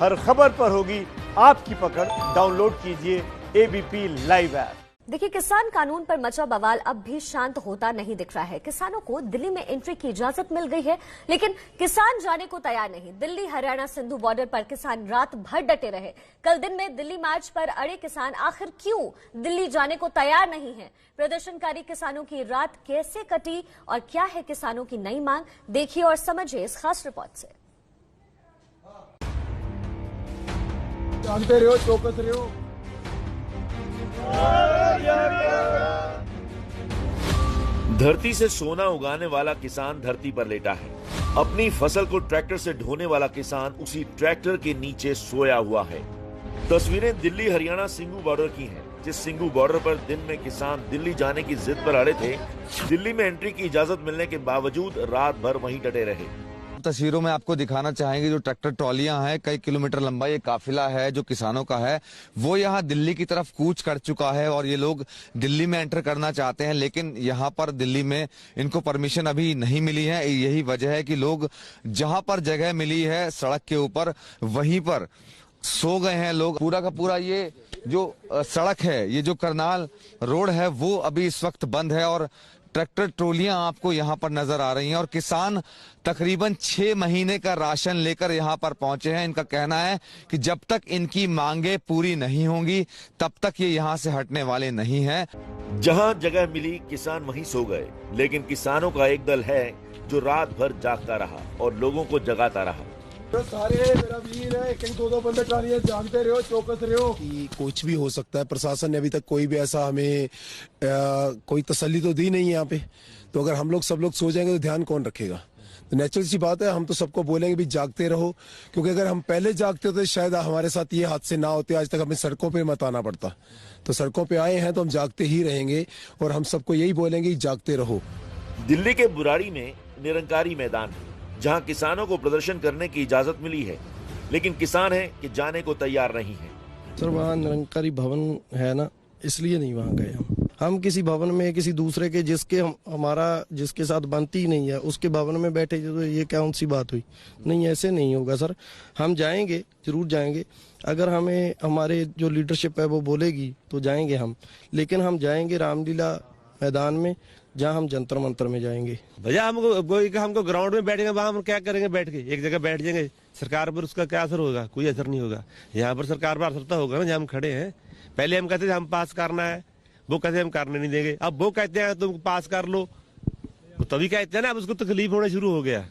हर खबर पर होगी आपकी पकड़। डाउनलोड कीजिए एबीपी लाइव ऐप। देखिए, किसान कानून पर मचा बवाल अब भी शांत होता नहीं दिख रहा है। किसानों को दिल्ली में एंट्री की इजाजत मिल गई है, लेकिन किसान जाने को तैयार नहीं। दिल्ली हरियाणा सिंधु बॉर्डर पर किसान रात भर डटे रहे। कल दिन में दिल्ली मार्च पर अड़े किसान आखिर क्यों दिल्ली जाने को तैयार नहीं है? प्रदर्शनकारी किसानों की रात कैसे कटी और क्या है किसानों की नई मांग? देखिए और समझिए इस खास रिपोर्ट से। जानते रहो, चौकस रहो। धरती से सोना उगाने वाला किसान धरती पर लेटा है। अपनी फसल को ट्रैक्टर से ढोने वाला किसान उसी ट्रैक्टर के नीचे सोया हुआ है। तस्वीरें दिल्ली हरियाणा सिंघू बॉर्डर की हैं, जिस सिंघू बॉर्डर पर दिन में किसान दिल्ली जाने की जिद पर अड़े थे। दिल्ली में एंट्री की इजाजत मिलने के बावजूद रात भर वहीं डटे रहे। तस्वीरों में आपको दिखाना चाहेंगे जो ट्रैक्टर ट्रॉलियां हैं, कई किलोमीटर लंबा ये काफिला है जो किसानों का है, वो यहाँ दिल्ली की तरफ कूच कर चुका है और ये लोग दिल्ली में एंटर करना चाहते हैं, लेकिन यहाँ पर दिल्ली में इनको परमिशन अभी नहीं मिली है। यही वजह है कि लोग जहाँ पर जगह मिली है सड़क के ऊपर वहीं पर सो गए हैं लोग। पूरा का पूरा ये जो सड़क है, ये जो करनाल रोड है, वो अभी इस वक्त बंद है और ट्रैक्टर ट्रोलियां आपको यहाँ पर नजर आ रही हैं और किसान तकरीबन 6 महीने का राशन लेकर यहाँ पर पहुंचे हैं। इनका कहना है कि जब तक इनकी मांगे पूरी नहीं होंगी तब तक ये यहाँ से हटने वाले नहीं हैं। जहाँ जगह मिली किसान वहीं सो गए, लेकिन किसानों का एक दल है जो रात भर जागता रहा और लोगों को जगाता रहा। तो सारे मेरा वीर है, कहीं 2-2 बंदे ट्रालियां, जानते रहो, चौकस रहो। कुछ भी हो सकता है। प्रशासन ने अभी तक कोई भी ऐसा हमें कोई तसल्ली तो दी नहीं है यहाँ पे। तो अगर हम लोग सब लोग सो जाएंगे तो ध्यान कौन रखेगा? तो नेचुरल सी बात है, हम तो सबको बोलेंगे भी जागते रहो, क्योंकि अगर हम पहले जागते होते शायद हमारे साथ ये हादसे ना होते, आज तक हमें सड़कों पे मत आना पड़ता। तो सड़कों पे आए हैं तो हम जागते ही रहेंगे और हम सबको यही बोलेंगे जागते रहो। दिल्ली के बुराड़ी में निरंकारी मैदान है, जहां किसानों को प्रदर्शन करने की इजाजत मिली है, लेकिन किसान हैं कि जाने को तैयार नहीं है। सर, वहाँ निरंकारी भवन है ना, इसलिए नहीं वहाँ गए हम किसी भवन में किसी दूसरे के जिसके साथ बनती ही नहीं है उसके भवन में बैठे तो ये कौन सी बात हुई? नहीं, ऐसे नहीं होगा सर। हम जाएंगे, जरूर जाएंगे। अगर हमें हमारे जो लीडरशिप है वो बोलेगी तो जाएंगे हम, लेकिन हम जाएंगे रामलीला मैदान में, जहाँ हम जंतर मंतर में जाएंगे। भैया हमको ग्राउंड में बैठेंगे, वहाँ हम क्या करेंगे? बैठ के एक जगह बैठ जाएंगे। सरकार पर उसका क्या असर होगा? कोई असर नहीं होगा। यहाँ पर सरकार पर असर तो होगा ना, जहाँ हम खड़े हैं। पहले हम कहते थे हम पास करना है, वो कहते हम करने नहीं देंगे। अब वो कहते हैं तुम पास कर लो, तो तभी कहते हैं ना, अब उसको तकलीफ होना शुरू हो गया।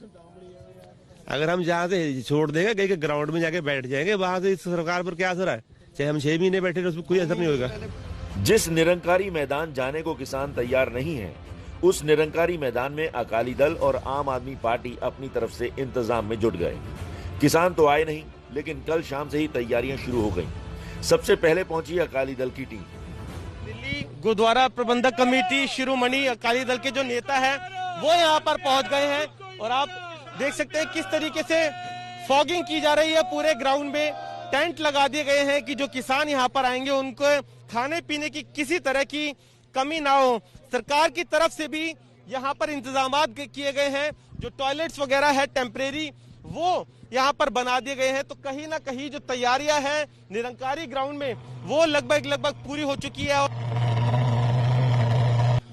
अगर हम जहाँ से छोड़ देंगे, कहीं के ग्राउंड में जाके बैठ जाएंगे, वहाँ से सरकार पर क्या असर है? चाहे हम 6 महीने बैठे, उसमें कोई असर नहीं होगा। जिस निरंकारी मैदान जाने को किसान तैयार नहीं है, उस निरंकारी मैदान में अकाली दल और आम आदमी पार्टी अपनी तरफ से इंतजाम में जुट गए। किसान तो आए नहीं, लेकिन कल शाम से ही तैयारियां शुरू हो गईं। सबसे पहले पहुंची अकाली दल की टीम। दिल्ली गुरुद्वारा प्रबंधक कमेटी शिरोमणि अकाली दल के जो नेता है वो यहाँ पर पहुंच गए हैं और आप देख सकते हैं किस तरीके से फॉगिंग की जा रही है। पूरे ग्राउंड में टेंट लगा दिए गए हैं कि जो किसान यहाँ पर आएंगे उनको खाने पीने की किसी तरह की कमी ना हो। सरकार की तरफ से भी यहाँ पर इंतजाम किए गए हैं। जो टॉयलेट्स वगैरह है टेम्परेरी, वो यहाँ पर बना दिए गए हैं। तो कहीं ना कहीं जो तैयारियां हैं निरंकारी ग्राउंड में, वो लगभग पूरी हो चुकी है।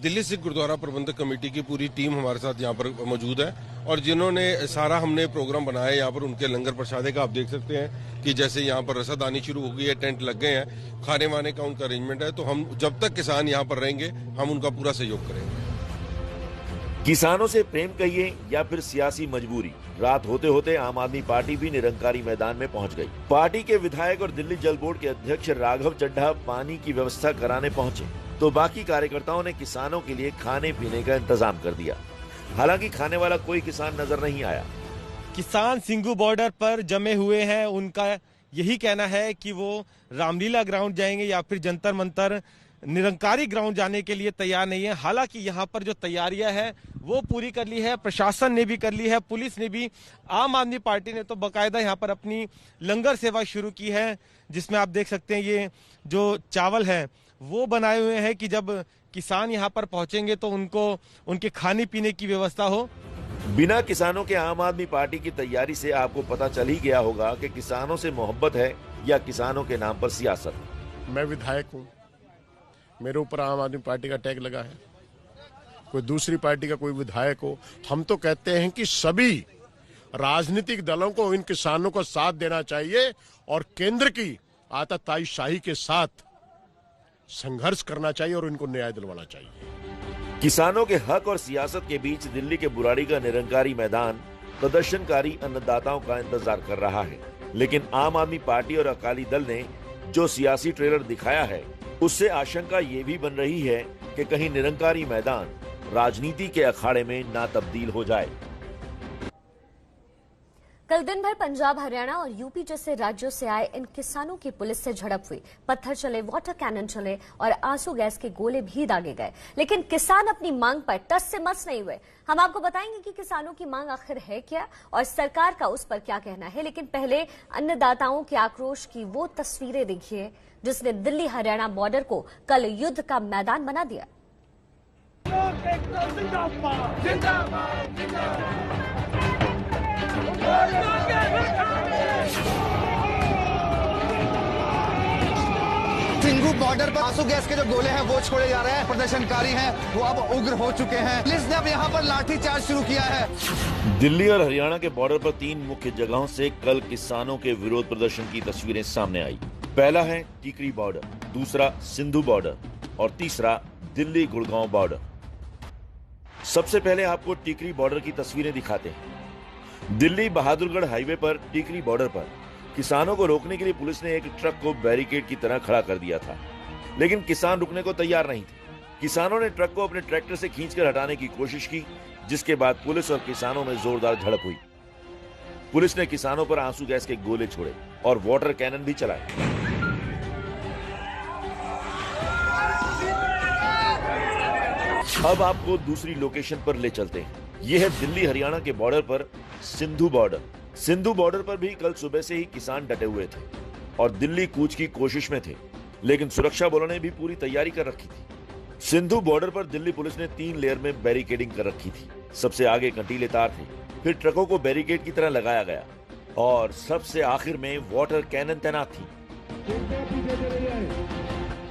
दिल्ली सिख गुरुद्वारा प्रबंधक कमेटी की पूरी टीम हमारे साथ यहाँ पर मौजूद है और जिन्होंने सारा हमने प्रोग्राम बनाया यहाँ पर, उनके लंगर प्रसादे का आप देख सकते हैं कि जैसे यहाँ पर रसद आनी शुरू हो गई है, टेंट लग गए हैं, खाने वाने का उनका अरेंजमेंट है। तो हम जब तक किसान यहाँ पर रहेंगे हम उनका पूरा सहयोग करेंगे। किसानों से प्रेम कहिए या फिर सियासी मजबूरी, रात होते होते आम आदमी पार्टी भी निरंकारी मैदान में पहुंच गई। पार्टी के विधायक और दिल्ली जल बोर्ड के अध्यक्ष राघव चड्ढा पानी की व्यवस्था कराने पहुंचे, तो बाकी कार्यकर्ताओं ने किसानों के लिए खाने पीने का इंतजाम कर दिया। हालांकि खाने वाला कोई किसान नजर नहीं आया। किसान सिंघू बॉर्डर पर जमे हुए हैं, उनका यही कहना है कि वो रामलीला ग्राउंड जाएंगे या फिर जंतर मंतर, निरंकारी ग्राउंड जाने के लिए तैयार नहीं है। हालांकि यहाँ पर जो तैयारियां हैं वो पूरी कर ली है, प्रशासन ने भी कर ली है, पुलिस ने भी। आम आदमी पार्टी ने तो बाकायदा यहाँ पर अपनी लंगर सेवा शुरू की है, जिसमें आप देख सकते हैं ये जो चावल है वो बनाए हुए हैं कि जब किसान यहाँ पर पहुंचेंगे तो उनको उनके खाने पीने की व्यवस्था हो। बिना किसानों के आम आदमी पार्टी की तैयारी से आपको पता चल ही गया होगा कि किसानों से मोहब्बत है या किसानों के नाम पर सियासत। मैं विधायक हूँ, मेरे ऊपर आम आदमी पार्टी का टैग लगा है, कोई दूसरी पार्टी का कोई विधायक हो। हम तो कहते हैं कि सभी राजनीतिक दलों को इन किसानों को साथ देना चाहिए और केंद्र की आताताईशाही के साथ संघर्ष करना चाहिए और इनको न्याय दिलवाना चाहिए। किसानों के हक और सियासत के बीच दिल्ली के बुराड़ी का निरंकारी मैदान प्रदर्शनकारी अन्नदाताओं का इंतजार कर रहा है, लेकिन आम आदमी पार्टी और अकाली दल ने जो सियासी ट्रेलर दिखाया है उससे आशंका ये भी बन रही है कि कहीं निरंकारी मैदान राजनीति के अखाड़े में ना तब्दील हो जाए। कल दिन भर पंजाब, हरियाणा और यूपी जैसे राज्यों से आए इन किसानों की पुलिस से झड़प हुई। पत्थर चले, वाटर कैनन चले और आंसू गैस के गोले भी दागे गए, लेकिन किसान अपनी मांग पर टस से मस नहीं हुए। हम आपको बताएंगे कि किसानों की मांग आखिर है क्या और सरकार का उस पर क्या कहना है, लेकिन पहले अन्नदाताओं के आक्रोश की वो तस्वीरें देखिए जिसने दिल्ली हरियाणा बॉर्डर को कल युद्ध का मैदान बना दिया। सिंघू बॉर्डर पर आंसू गैस के जो गोले हैं वो छोड़े जा रहे हैं। प्रदर्शनकारी हैं वो अब उग्र हो चुके हैं। पुलिस ने अब यहाँ पर लाठीचार्ज शुरू किया है। दिल्ली और हरियाणा के बॉर्डर पर 3 मुख्य जगहों से कल किसानों के विरोध प्रदर्शन की तस्वीरें सामने आई। पहला है टीकरी बॉर्डर, दूसरा सिंधु बॉर्डर और तीसरा दिल्ली गुड़गांव बॉर्डर। सबसे पहले आपको टीकरी बॉर्डर की तस्वीरें दिखाते हैं। दिल्ली बहादुरगढ़ हाईवे पर टीकरी बॉर्डर पर किसानों को रोकने के लिए पुलिस ने एक ट्रक को बैरिकेड की तरह खड़ा कर दिया था, लेकिन किसान रुकने को तैयार नहीं थे। किसानों ने ट्रक को अपने ट्रैक्टर से खींचकर हटाने की कोशिश की, जिसके बाद पुलिस और किसानों में जोरदार झड़प हुई। पुलिस ने किसानों पर आंसू गैस के गोले छोड़े और वाटर कैनन भी चलाए। अब आपको दूसरी लोकेशन पर ले चलते हैं। यह है दिल्ली हरियाणा के बॉर्डर पर सिंधु बॉर्डर। सिंधु बॉर्डर पर भी कल सुबह से ही किसान डटे हुए थे और दिल्ली कूच की कोशिश में थे, लेकिन सुरक्षा बलों ने भी पूरी तैयारी कर रखी थी। सिंधु बॉर्डर पर दिल्ली पुलिस ने 3 लेयर में बैरिकेडिंग कर रखी थी। सबसे आगे कंटीले तार थे, फिर ट्रकों को बैरिकेड की तरह लगाया गया और सबसे आखिर में वाटर कैनन तैनात थी।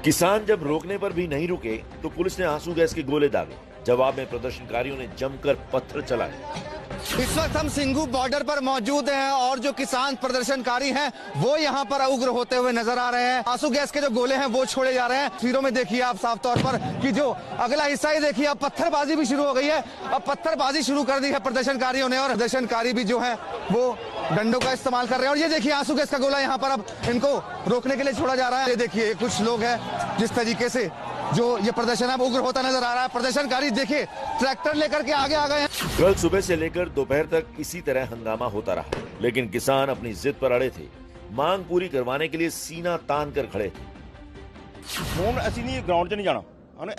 किसान जब रोकने पर भी नहीं रुके तो पुलिस ने आंसू गैस के गोले दागे। जवाब में प्रदर्शनकारियों ने जमकर पत्थर चलाए। इस वक्त हम सिंघू बॉर्डर पर मौजूद हैं और जो किसान प्रदर्शनकारी हैं वो यहाँ पर उग्र होते हुए नजर आ रहे हैं। आंसू गैस के जो गोले हैं वो छोड़े जा रहे हैं। तस्वीरों में देखिए आप साफ तौर पर कि जो अगला हिस्सा ही देखिए, अब पत्थरबाजी भी शुरू हो गई है। अब पत्थरबाजी शुरू कर दी है प्रदर्शनकारियों ने और प्रदर्शनकारी भी जो है वो डंडों का इस्तेमाल कर रहे हैं। और ये देखिए आंसू गैस का गोला यहाँ पर अब इनको रोकने के लिए छोड़ा जा रहा है। ये देखिए कुछ लोग हैं जिस तरीके से जो ये प्रदर्शन अब उग्र होता नजर आ रहा है। प्रदर्शनकारी देखिए ट्रैक्टर लेकर के आगे आ गए हैं। कल सुबह से लेकर दोपहर तक इसी तरह हंगामा होता रहा, लेकिन किसान अपनी जिद पर अड़े थे। मांग पूरी करवाने के लिए सीना तान कर खड़े थे। ਹੁਣ ਅਸੀਂ ਨਹੀਂ ਗਰਾਊਂਡ 'ਚ ਨਹੀਂ ਜਾਣਾ,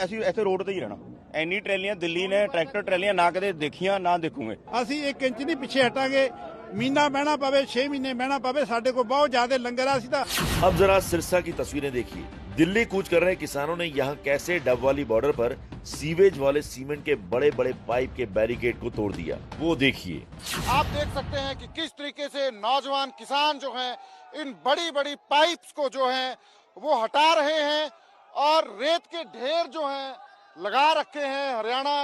ਅਸੀਂ ਇੱਥੇ ਰੋਡ ਤੇ ਹੀ ਰਹਿਣਾ। ਐਨੀ ਟਰੈਲੀਆਂ ਦਿੱਲੀ ਨੇ ਟਰੈਕਟਰ ਟਰੈਲੀਆਂ ਨਾ ਕਦੇ ਦੇਖੀਆਂ ਨਾ ਦੇਖੂਗੇ। ਅਸੀਂ 1 ਇੰਚ ਨਹੀਂ ਪਿੱਛੇ ਹਟਾਂਗੇ। ਮਹੀਨਾ ਬਹਿਣਾ ਪਵੇ, 6 ਮਹੀਨੇ ਬਹਿਣਾ ਪਵੇ, ਸਾਡੇ ਕੋਲ ਬਹੁਤ ਜ਼ਿਆਦਾ ਲੰਗਰ ਆ। ਅਸੀਂ ਤਾਂ अब जरा सिरसा की तस्वीरें देखिए। दिल्ली कूच कर रहे किसानों ने यहाँ कैसे डब वाली बॉर्डर पर सीवेज वाले सीमेंट के बड़े बड़े पाइप के बैरिकेड को तोड़ दिया, वो देखिए। आप देख सकते हैं कि किस तरीके से नौजवान किसान जो हैं इन बड़ी बड़ी पाइप्स को जो है वो हटा रहे हैं और रेत के ढेर जो हैं लगा रखे हैं। हरियाणा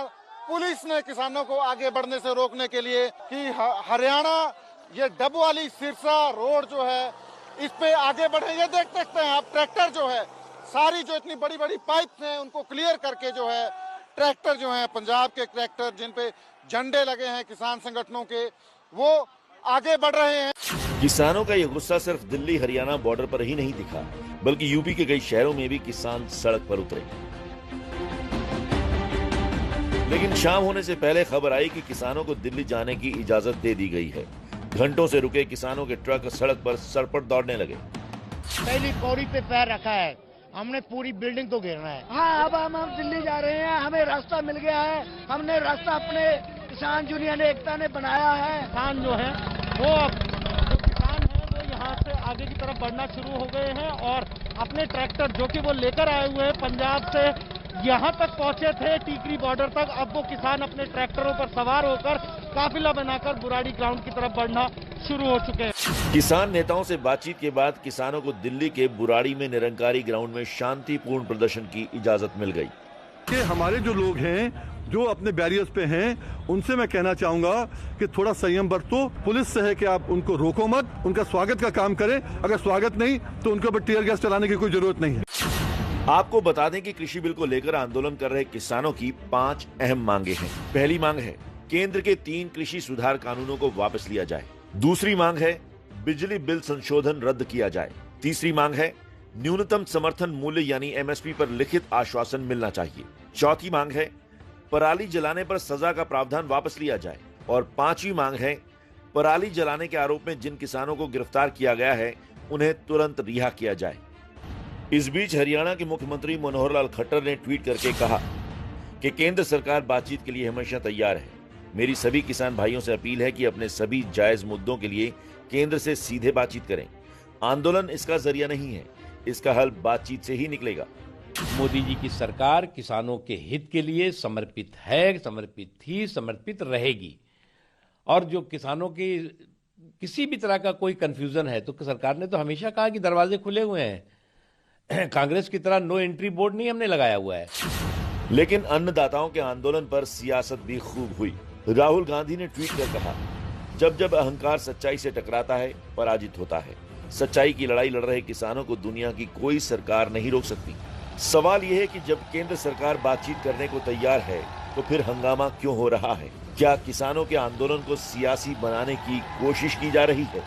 पुलिस ने किसानों को आगे बढ़ने से रोकने के लिए कि हरियाणा ये डब वाली सिरसा रोड जो है इस पे आगे बढ़े। ये देख सकते हैं आप ट्रैक्टर जो है सारी जो इतनी बड़ी बड़ी पाइप्स हैं उनको क्लियर करके जो है ट्रैक्टर जो है पंजाब के ट्रैक्टर जिन पे झंडे लगे हैं किसान संगठनों के, वो आगे बढ़ रहे हैं। किसानों का ये गुस्सा सिर्फ दिल्ली हरियाणा बॉर्डर पर ही नहीं दिखा, बल्कि यूपी के कई शहरों में भी किसान सड़क पर उतरे। लेकिन शाम होने से पहले खबर आई कि किसानों को दिल्ली जाने की इजाजत दे दी गई है। घंटों से रुके किसानों के ट्रक सड़क पर सरपट दौड़ने लगे। पहली पौड़ी पे पैर रखा है, हमने पूरी बिल्डिंग तो घेरना है। हाँ, अब हम दिल्ली जा रहे हैं, हमें रास्ता मिल गया है। हमने रास्ता अपने किसान यूनियन एकता ने बनाया है। किसान जो है वो जो किसान है वो यहाँ से आगे की तरफ बढ़ना शुरू हो गए हैं और अपने ट्रैक्टर जो कि वो लेकर आए हुए हैं पंजाब से यहाँ तक पहुंचे थे टीकरी बॉर्डर तक। अब वो किसान अपने ट्रैक्टरों पर सवार होकर काफिला बनाकर बुराड़ी ग्राउंड की तरफ बढ़ना शुरू हो चुके हैं। किसान नेताओं से बातचीत के बाद किसानों को दिल्ली के बुराड़ी में निरंकारी ग्राउंड में शांतिपूर्ण प्रदर्शन की इजाजत मिल गई। कि हमारे जो लोग हैं जो अपने बैरियर्स पे हैं उनसे मैं कहना चाहूंगा कि थोड़ा संयम बरतो। पुलिस से है कि आप उनको रोको मत, उनका स्वागत का काम करें। अगर स्वागत नहीं तो उनके ऊपर टीयर गैस चलाने की कोई जरूरत नहीं है। आपको बता दें कि कृषि बिल को लेकर आंदोलन कर रहे किसानों की 5 अहम मांगे हैं। पहली मांग है केंद्र के 3 कृषि सुधार कानूनों को वापस लिया जाए। दूसरी मांग है बिजली बिल संशोधन रद्द किया जाए। तीसरी मांग है न्यूनतम समर्थन मूल्य यानी MSP पर लिखित आश्वासन मिलना चाहिए। चौथी मांग है पराली जलाने पर सजा का प्रावधान वापस लिया जाए। और 5वीं मांग है पराली जलाने के आरोप में जिन किसानों को गिरफ्तार किया गया है उन्हें तुरंत रिहा किया जाए। इस बीच हरियाणा के मुख्यमंत्री मनोहर लाल खट्टर ने ट्वीट करके कहा कि केंद्र सरकार बातचीत के लिए हमेशा तैयार है। मेरी सभी किसान भाइयों से अपील है कि अपने सभी जायज मुद्दों के लिए केंद्र से सीधे बातचीत करें। आंदोलन इसका जरिया नहीं है, इसका हल बातचीत से ही निकलेगा। मोदी जी की सरकार किसानों के हित के लिए समर्पित है, समर्पित थी, समर्पित रहेगी। और जो किसानों की किसी भी तरह का कोई कंफ्यूजन है तो सरकार ने तो हमेशा कहा कि दरवाजे खुले हुए हैं। कांग्रेस की तरह नो एंट्री बोर्ड नहीं हमने लगाया हुआ है। लेकिन अन्नदाताओं के आंदोलन पर सियासत भी खूब हुई। राहुल गांधी ने ट्वीट कर कहा, जब जब अहंकार सच्चाई से टकराता है पराजित होता है। सच्चाई की लड़ाई लड़ रहे किसानों को दुनिया की कोई सरकार नहीं रोक सकती। सवाल यह है कि जब केंद्र सरकार बातचीत करने को तैयार है तो फिर हंगामा क्यों हो रहा है? क्या किसानों के आंदोलन को सियासी बनाने की कोशिश की जा रही है?